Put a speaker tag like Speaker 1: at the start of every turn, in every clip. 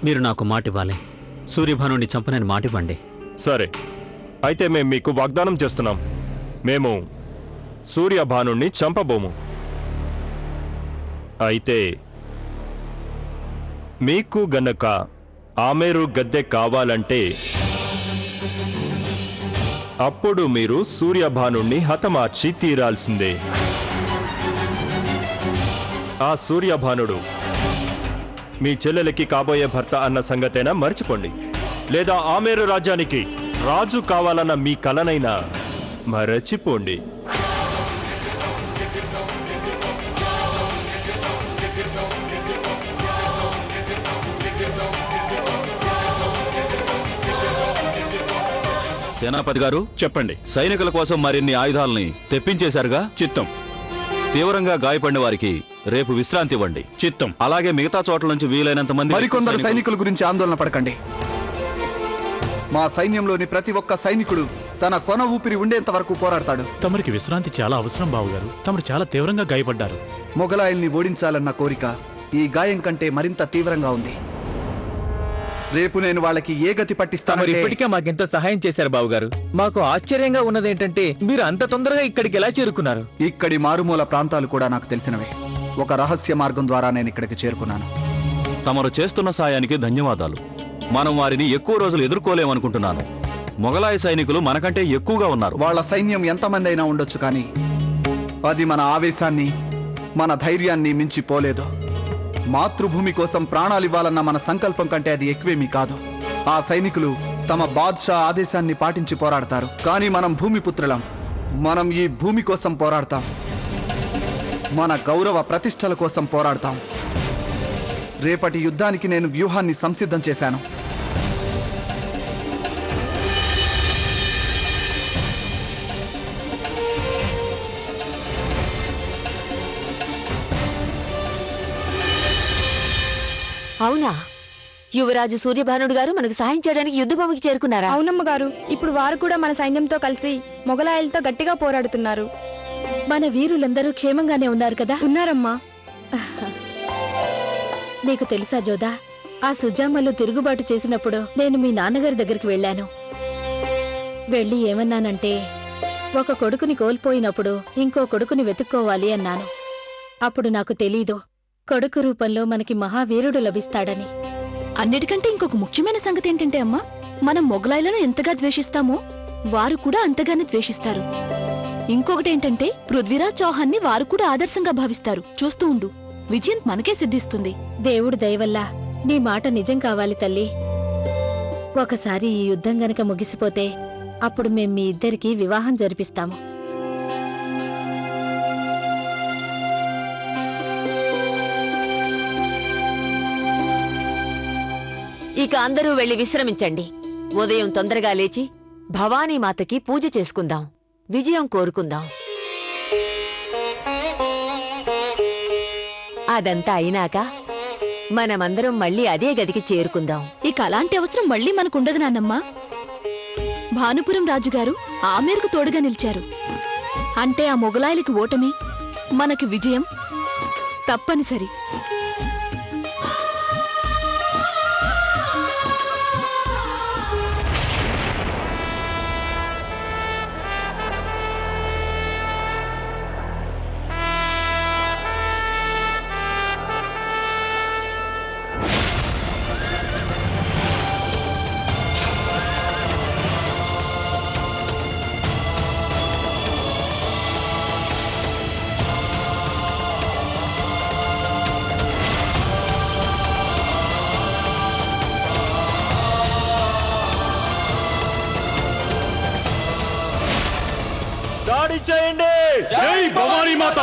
Speaker 1: మీరు నాకు మాటివ్వాలి. సూర్యభానుని చంపనని మాటివ్వండి.
Speaker 2: సరే, అయితే మేము మీకు వాగ్దానం చేస్తున్నాం. మేము సూర్యభానుణ్ణి చంపబోము. అయితే మీకు గనక ఆమెరు గద్దె కావాలంటే అప్పుడు మీరు సూర్యభానుణ్ణి హతమార్చి తీరాల్సిందే. ఆ సూర్యభానుడు మీ చెల్లెలకి కాబోయే భర్త అన్న సంగతైనా మర్చిపోండి, లేదా ఆమెరు రాజ్యానికి రాజు కావాలన్న మీ కలనైనా మరచిపోండి.
Speaker 3: సేనాపతి గారు
Speaker 4: చెప్పండి.
Speaker 3: సైనికుల కోసం మరిన్ని ఆయుధాలని తెప్పించేశారుగా?
Speaker 4: చిత్తం.
Speaker 3: తీవ్రంగా గాయపడిన వారికి రేపు విశ్రాంతి ఇవ్వండి.
Speaker 4: చిత్తం.
Speaker 3: అలాగే మిగతా చోట్ల నుంచి వీలైనంత మంది
Speaker 5: మరికొందరు సైనికుల గురించి ఆందోళన పడకండి. మా సైన్యంలోని ప్రతి ఒక్క సైనికుడు తన కొన ఊపిరి ఉండేంత వరకు పోరాడతాడు.
Speaker 4: తమరికి విశ్రాంతి చాలా అవసరం బావగారు. తమరు చాలా తీవ్రంగా గాయపడ్డారు.
Speaker 5: మొగలాయిల్ని ఓడించాలన్న కోరిక ఈ గాయం కంటే మరింత తీవ్రంగా ఉంది. రేపు నేను వాళ్ళకి ఏ గతి పట్టిస్తాను.
Speaker 6: ఇప్పటికే మాకెంతో సహాయం చేశారు బావగారు. మాకు ఆశ్చర్యంగా ఉన్నదేంటంటే మీరు అంత తొందరగా ఇక్కడికి ఎలా చేరుకున్నారు?
Speaker 5: ఇక్కడి మారుమూల ప్రాంతాలు కూడా నాకు తెలిసినవే. ఒక రహస్య మార్గం ద్వారా నేను ఇక్కడికి చేరుకున్నాను.
Speaker 3: తమరు చేస్తున్న సాయానికి ధన్యవాదాలు. మనం వారిని ఎక్కువ రోజులు ఎదుర్కోలేమనుకుంటున్నాను. మొగలాయి సైనికులు మనకంటే ఎక్కువగా ఉన్నారు.
Speaker 5: వాళ్ళ సైన్యం ఎంతమంది అయినా ఉండొచ్చు, కానీ అది మన ఆవేశాన్ని, మన ధైర్యాన్ని మించిపోలేదు. మాతృభూమి కోసం ప్రాణాలివ్వాలన్న మన సంకల్పం కంటే అది ఎక్కువేమీ కాదు. ఆ సైనికులు తమ బాద్షా ఆదేశాన్ని పాటించి పోరాడతారు, కానీ మనం భూమిపుత్రులం. మనం ఈ భూమి కోసం పోరాడతాం. మన గౌరవ ప్రతిష్టల కోసం పోరాడతాం. రేపటి యుద్ధానికి నేను వ్యూహాన్ని సంసిద్ధం చేశాను.
Speaker 7: అవునా? యువరాజు సూర్యభానుడు గారు మనకు సాయం చేయడానికి యుద్ధభూమికి చేరుకున్నారా?
Speaker 8: అవునమ్మ గారు. ఇప్పుడు వారు కూడా మన సైన్యంతో కలిసి మొగలాయలతో గట్టిగా పోరాడుతున్నారు.
Speaker 7: మన వీరులందరూ క్షేమంగానే ఉన్నారు కదా?
Speaker 8: ఉన్నారమ్మా.
Speaker 7: నీకు తెలుసా జోదా, ఆ సుజామలు తిరుగుబాటు చేసినప్పుడు నేను మీ నాన్నగారి దగ్గరికి వెళ్ళాను. వెళ్ళి ఏమన్నానంటే, ఒక కొడుకుని కోల్పోయినప్పుడు ఇంకో కొడుకుని వెతుక్కోవాలి అన్నాను. అప్పుడు నాకు తెలీదు, కొడుకు రూపంలో మనకి మహావీరుడు లభిస్తాడని.
Speaker 9: అన్నిటికంటే ఇంకొక ముఖ్యమైన సంగతి ఏంటంటే అమ్మా, మనం మొగలాయిలను ఎంతగా ద్వేషిస్తామో వారు కూడా అంతగానే ద్వేషిస్తారు. ఇంకొకటేంటంటే పృథ్వీరాజ్ చౌహాన్ని వారు కూడా ఆదర్శంగా భావిస్తారు. చూస్తూ ఉండు, విజయం మనకే సిద్ధిస్తుంది.
Speaker 7: దేవుడు దయవల్ల నీ మాట నిజం కావాలి తల్లి. ఒకసారి ఈ యుద్ధం గనక ముగిసిపోతే అప్పుడు మేం మీ ఇద్దరికీ వివాహం జరిపిస్తాము. ఇక అందరూ వెళ్లి విశ్రమించండి. ఉదయం తొందరగా లేచి భవానీమాతకి పూజ చేసుకుందాం, విజయం కోరుకుందాం. అదంతా అయినాక మనమందరం మళ్ళీ అదే గదికి చేరుకుందాం.
Speaker 9: ఇక అలాంటి అవసరం మళ్ళీ మనకుండదు నాన్నమ్మా. భానుపురం రాజుగారు ఆ మేరకు తోడుగా నిలిచారు అంటే ఆ మొగలాయిలకి ఓటమి, మనకి విజయం తప్పనిసరి.
Speaker 2: దాడి చేయండి. జై భవానీ మాత.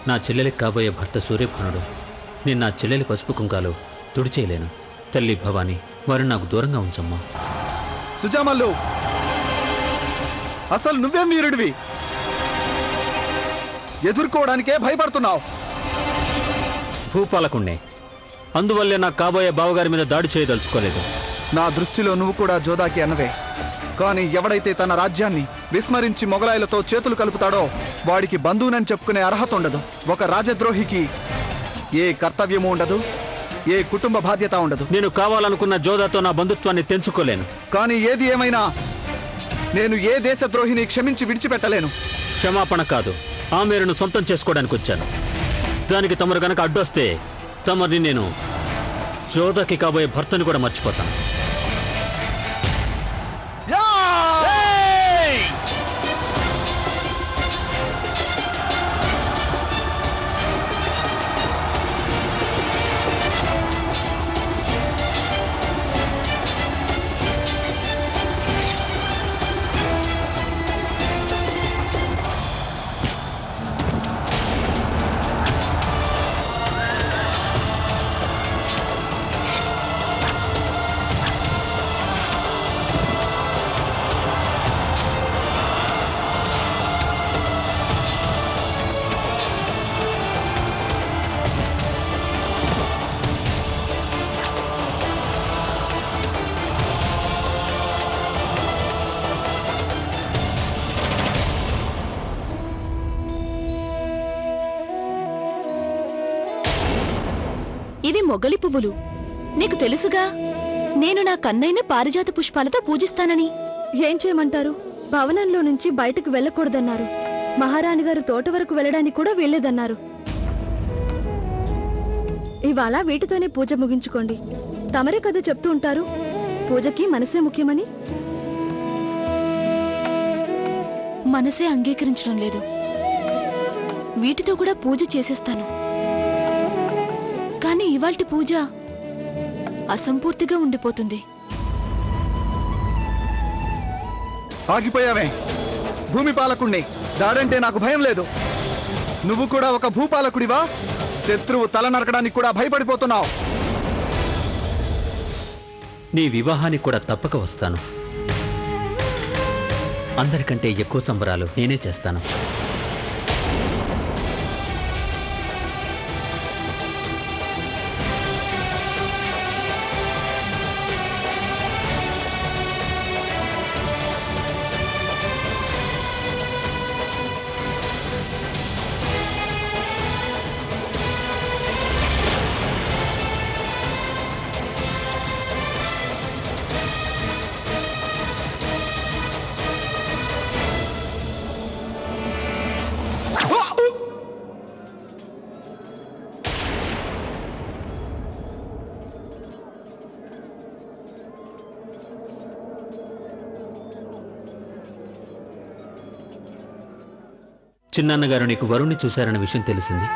Speaker 1: నా చెల్లెలికి కాబోయే భర్త సూర్యభానుడు. నేను నా చెల్లెలి పసుపు కుంకాలు తుడిచేయలేను. తల్లి భవాని, వారిని నాకు దూరంగా ఉంచమ్మా.
Speaker 5: సుజామల్లు, అసలు నువ్వేం వీరుడివి? ఎదుర్కోవడానికే భయపడుతున్నావు.
Speaker 1: భూపాలకుండే, అందువల్లే నాకు కాబోయే బావగారి మీద దాడి చేయదలుచుకోలేదు.
Speaker 5: నా దృష్టిలో నువ్వు కూడా జోదాకి అన్నవే. కానీ ఎవడైతే తన రాజ్యాన్ని విస్మరించి మొగలాయిలతో చేతులు కలుపుతాడో వాడికి బంధువునని చెప్పుకునే అర్హత ఉండదు. ఒక రాజద్రోహికి ఏ కర్తవ్యము ఉండదు, ఏ కుటుంబ బాధ్యత ఉండదు.
Speaker 1: నేను కావాలనుకున్న జోదాతో నా బంధుత్వాన్ని తెంచుకోలేను.
Speaker 5: కానీ ఏది ఏమైనా నేను ఏ దేశద్రోహిని క్షమించి విడిచిపెట్టలేను.
Speaker 1: క్షమాపణ కాదు, ఆమెరును సొంతం చేసుకోవడానికి వచ్చాను. దానికి తమరు గనక అడ్డొస్తే తమరిని నేను జోదాకి కాబోయే భర్తని కూడా మర్చిపోతాను.
Speaker 9: ఇవి మొగలి పువ్వులు. నీకు తెలుసుగా, నేను నా కన్నైన పారిజాత పుష్పాలతో పూజిస్తానని.
Speaker 8: ఏం చేయమంటారు? భవనంలో నుంచి బయటకు వెళ్ళకూడదన్నారు. మహారాణి గారు తోట వరకు వెళ్ళడానికి కూడా వెళ్ళేదన్నారు. ఇవాళ వీటితోనే పూజ ముగించుకోండి. తమరే కదా చెప్తూ ఉంటారు, పూజకి మనసే ముఖ్యమని.
Speaker 9: మనసే అంగీకరించడం లేదు. వీటితో కూడా పూజ చేసేస్తాను. కానీ ఇవాల్టి పూజ అసంపూర్తిగా ఉండిపోతుంది.
Speaker 5: ఆగిపోయావే? భూమి పాలకుణ్ణి, దాడంటే నాకు భయం లేదు. నువ్వు కూడా ఒక భూపాలకుడివా? శత్రువు తల నరకడానికి కూడా భయపడిపోతున్నావు.
Speaker 1: నీ వివాహానికి కూడా తప్పక వస్తాను. అందరికంటే ఎక్కువ సంబరాలు నేనే చేస్తాను. చిన్నాన్నగారు నీకు వరుణ్ణి చూశారన్న విషయం తెలిసింది.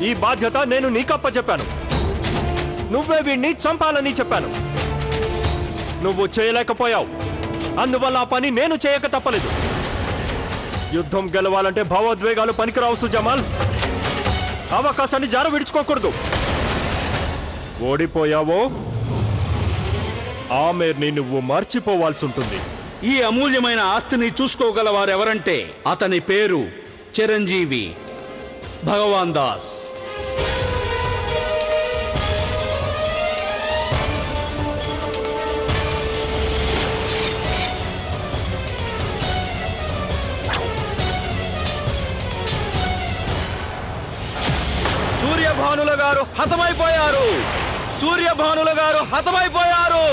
Speaker 2: ఈ బాధ్యత నేను నీకప్ప చెప్పాను. నువ్వే వీణ్ణి చంపాలని చెప్పాను. నువ్వు చేయలేకపోయావు. అందువల్ల ఆ పని నేను చేయక తప్పలేదు. యుద్ధం గెలవాలంటే భావోద్వేగాలు పనికిరావు సుజమాల్. అవకాశాన్ని జార విడుచుకోకూడదు. ఓడిపోయావో ఆమెర్ని నువ్వు మర్చిపోవాల్సి ఉంటుంది.
Speaker 10: ఈ అమూల్యమైన ఆస్తిని చూసుకోగల వారెవరంటే అతని పేరు చిరంజీవి భగవాన్ దాస్.
Speaker 3: సూర్యభానుల గారు హతమైపోయారు. సూర్యభానుల గారు హతమైపోయారు.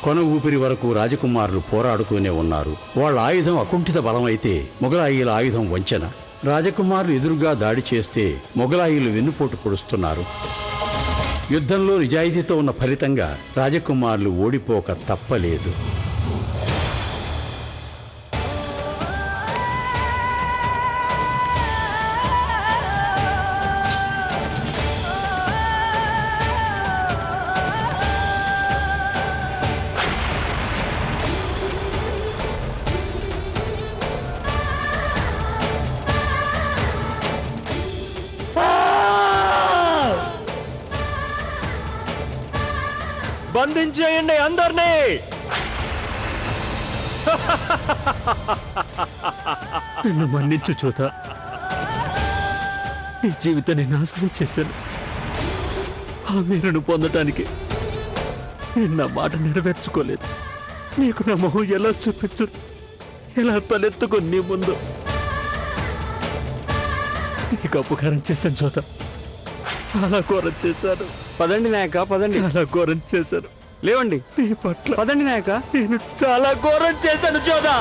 Speaker 10: కొన ఊపిరి వరకు రాజకుమారులు పోరాడుతూనే ఉన్నారు. వాళ్ళ ఆయుధం అకుంఠిత బలమైతే మొగలాయిల ఆయుధం వంచన. రాజకుమారులు ఎదురుగా దాడి చేస్తే మొగలాయిలు వెన్నుపోటు పొడుస్తున్నారు. యుద్ధంలో నిజాయితీతో ఉన్న ఫలితంగా రాజకుమారులు ఓడిపోక తప్పలేదు.
Speaker 2: బంధించేయండి అందరినీ.
Speaker 1: నన్ను మన్నించు జోధా. నీ జీవితాన్ని నాశనం చేశాను. ఆ మీరును పొందటానికి నేను నా మాట నెరవేర్చుకోలేదు. నీకు నా మొహం ఎలా చూపించు, ఎలా తలెత్తుకొని నీ ముందు. నీకు అపకారం చేశాను జోధా, చాలా ఘోరం చేశాను.
Speaker 10: పదండి నాయక, పదండి.
Speaker 1: చాలా ఘోరం చేశాను.
Speaker 10: లేవండి,
Speaker 1: నీ పట్ల
Speaker 10: పదండి నాయక.
Speaker 1: నేను చాలా ఘోరం చేశాను జోధా.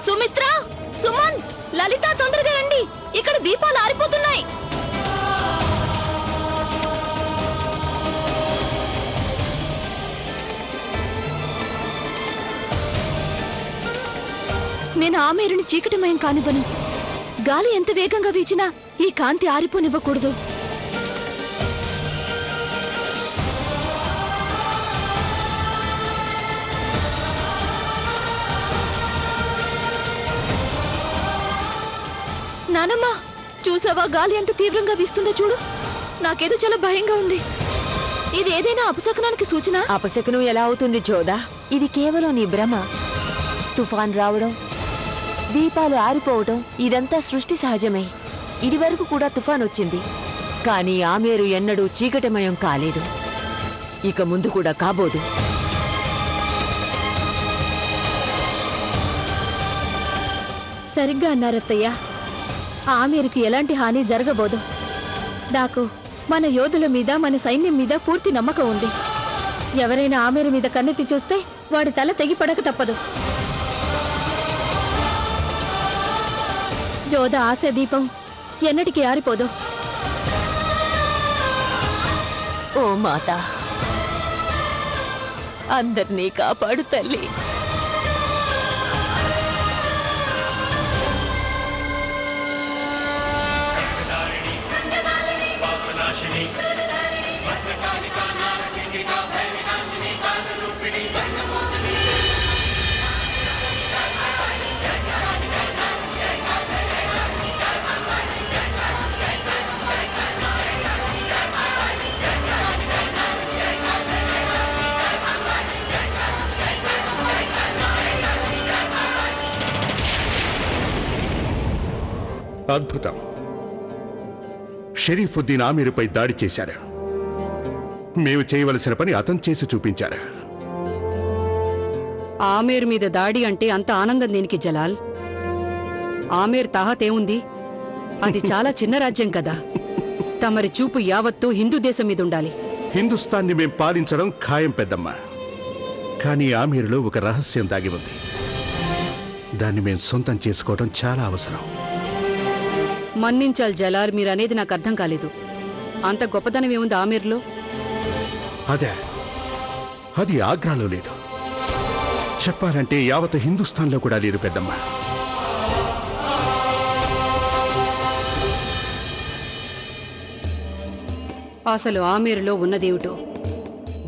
Speaker 9: సుమిత్ర, సుమన్, లలిత, తొందరగా రండి. ఇక్కడ దీపాలు ఆరిపోతున్నాయి. నేను ఆ మేరుని చీకటిమయం కానివ్వను. గాలి ఎంత వేగంగా వీచినా ఈ కాంతి ఆరిపోనివ్వకూడదు. నానమ్మ, చూసావా గాలి ఎంత తీవ్రంగా వీస్తుందో చూడు. నాకేదో చాలా భయంగా ఉంది. ఇది ఏదైనా అపశకునానికి సూచన?
Speaker 11: అపశకునం ఎలా అవుతుంది జోదా? ఇది కేవలం నీ భ్రమ. తుఫాన్ రావడం, దీపాలు ఆరిపోవడం ఇదంతా సృష్టి సహజమే. ఇది వరకు కూడా తుఫాన్ వచ్చింది, కానీ ఆమేరు ఎన్నడూ చీకటిమయం కాలేదు. ఇక ముందు కూడా కాబోదు.
Speaker 7: సరిగ్గా అన్నారత్తయ్య. ఆమెరుకు ఎలాంటి హాని జరగబోదు. నాకు మన యోధుల మీద, మన సైన్యం మీద పూర్తి నమ్మకం ఉంది. ఎవరైనా ఆమెరు మీద కన్నెత్తి చూస్తే వాడి తల తెగి పడక తప్పదు. జోధ ఆశ దీపం ఎన్నటికీ ఆరిపోదు.
Speaker 11: ఓ మాత, అందర్నీ కాపాడు తల్లి.
Speaker 12: అద్భుతం. షరీఫుద్దీన్ ఆమీరుపై దాడి చేశాడు. మేము చేయవలసిన పని అతను చేసి చూపించాడు.
Speaker 13: ఆమేర్ మీద దాడి అంటే అంత ఆనందం దేనికి జలాల్? ఆమేర్ తాహత్ ఏముంది? అది చాలా చిన్న రాజ్యం కదా. తమరి చూపు యావత్తూ హిందూ దేశం మీద ఉండాలి.
Speaker 12: హిందుస్థాన్ని మేం పాలించడం ఖాయం పెద్దమ్మ. కానీ ఆమీరులో ఒక రహస్యం దాగి ఉంది. దాన్ని మేం సొంతం చేసుకోవడం చాలా అవసరం.
Speaker 13: మన్నించాలి జలాల్, మీరనేది నాకు అర్థం కాలేదు. అంత గొప్పదనం ఏముంది ఆమేర్లో?
Speaker 12: అదే, అది ఆగ్రాలో లేదు. చెప్పాలంటే యావత్ హిందుస్థాన్లో కూడా లేదు పెద్దమ్మ.
Speaker 13: అసలు ఆమేరులో ఉన్నదేమిటో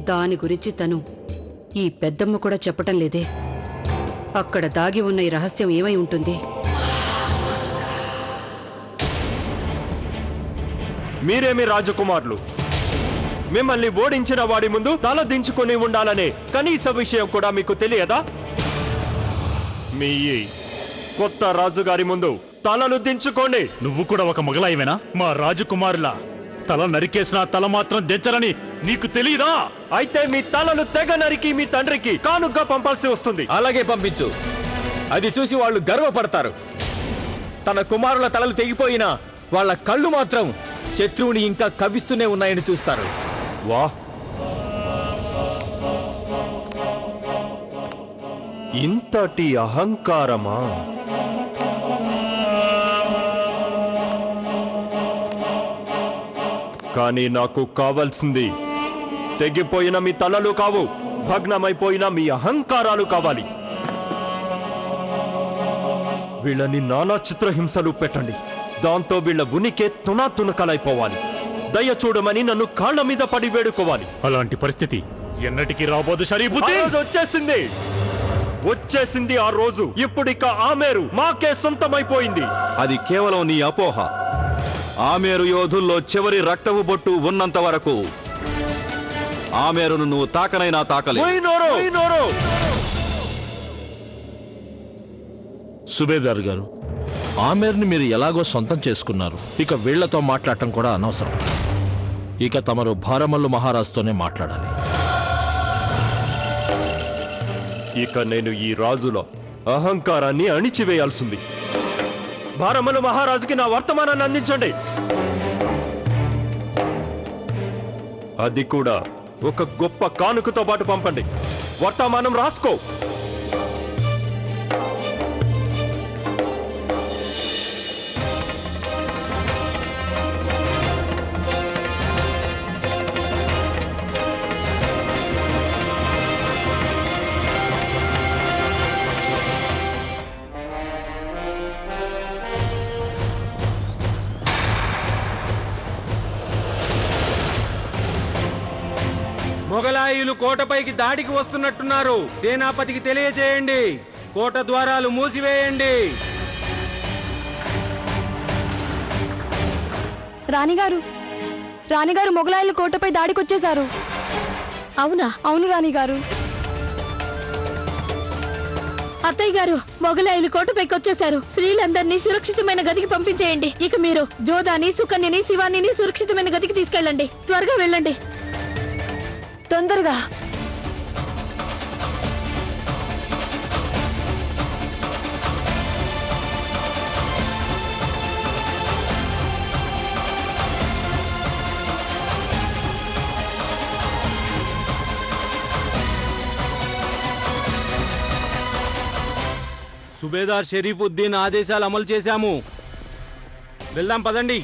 Speaker 13: దాని గురించి తను ఈ పెద్దమ్మ కూడా చెప్పటం లేదే. అక్కడ దాగి ఉన్న ఈ రహస్యం ఏమై ఉంటుంది?
Speaker 2: మీరేమి రాజకుమారులు? మిమ్మల్ని ఓడించిన వాడి ముందు తల దించుకొని ఉండాలనే కనీస విషయం కూడా మీకు తెలియదా? మీ ఈ కొత్త రాజుగారి ముందు తలలు దించుకోండి.
Speaker 4: నువ్వు కూడా ఒక మొగలాయివేనా? మా రాజకుమారులా తల నరికేసిన తల మాత్రం దించరని నీకు తెలియదా?
Speaker 2: అయితే మీ తలలు తెగ నరికి మీ తండ్రికి కానుగ్గా పంపాల్సి వస్తుంది.
Speaker 6: అలాగే పంపించు. అది చూసి వాళ్ళు గర్వపడతారు. తన కుమారుల తలలు తెగిపోయినా వాళ్ళ కళ్ళు మాత్రం శత్రువుని ఇంకా కవ్విస్తూనే ఉన్నాయని చూస్తారు.
Speaker 2: వా, ఇంతటి అహంకారమా? కానీ నాకు కావాల్సింది తెగిపోయిన మీ తలలు కావు, భగ్నమైపోయిన మీ అహంకారాలు కావాలి. వీళ్ళని నానా చిత్రహింసలు పెట్టండి. దాంతో వీళ్ళ ఉనికి తునకలైపోవాలి. దయ చూడమని నన్ను కాళ్ళ మీద పడి వేడుకోవాలి.
Speaker 4: అలాంటి పరిస్థితి ఎన్నటికీ రాబోదు షరీఫుద్దీన్.
Speaker 2: ఆ రోజు వచ్చేసింది ఆ రోజు. ఇప్పుడిక ఆమేరు మాకే సొంతమైపోయింది.
Speaker 3: అది కేవలం నీ అపోహ. ఆమేరు యోధుల్లో చివరి రక్తపు బొట్టు ఉన్నంత వరకు ఆమేరును నువ్వు తాకనైనా తాకలేదు.
Speaker 14: సుబేదార్ గారు, ఆమేర్ని మీరు ఎలాగో సొంతం చేసుకున్నారు. ఇక వీళ్లతో మాట్లాడటం కూడా అనవసరం. ఇక తమరు భారమల్లు మహారాజుతోనే మాట్లాడాలి.
Speaker 2: ఇక నేను ఈ రాజుల అహంకారాన్ని అణిచివేయాల్సింది. భారమల్లు మహారాజుకి నా వర్తమానాన్ని అందించండి. అది కూడా ఒక గొప్ప కానుకతో పాటు పంపండి. వర్తమానం రాసుకో.
Speaker 15: మొగలాయిలు కోటపైకి దాడికి వస్తున్నట్టున్నారు. సేనాపతికి తెలియజేయండి. కోట ద్వారాలు మూసివేయండి.
Speaker 8: రాణిగారు మొగలాయిలు కోటపై దాడికొచ్చేశారు.
Speaker 7: అవునా?
Speaker 8: అవును రాణిగారు.
Speaker 7: అత్తయ్య గారు, మొగలాయిలు కోటపైకి వచ్చేశారు. స్త్రీలందరినీ సురక్షితమైన గదికి పంపించేయండి. ఇక మీరు జోదాని, సుకన్యని, శివానిని సురక్షితమైన గదికి తీసుకెళ్ళండి. త్వరగా వెళ్ళండి.
Speaker 8: తొందరగా.
Speaker 15: సుబేదార్ షరీఫుద్దీన్ ఆదేశాలు అమలు చేశాము. వెళ్దాం పదండి.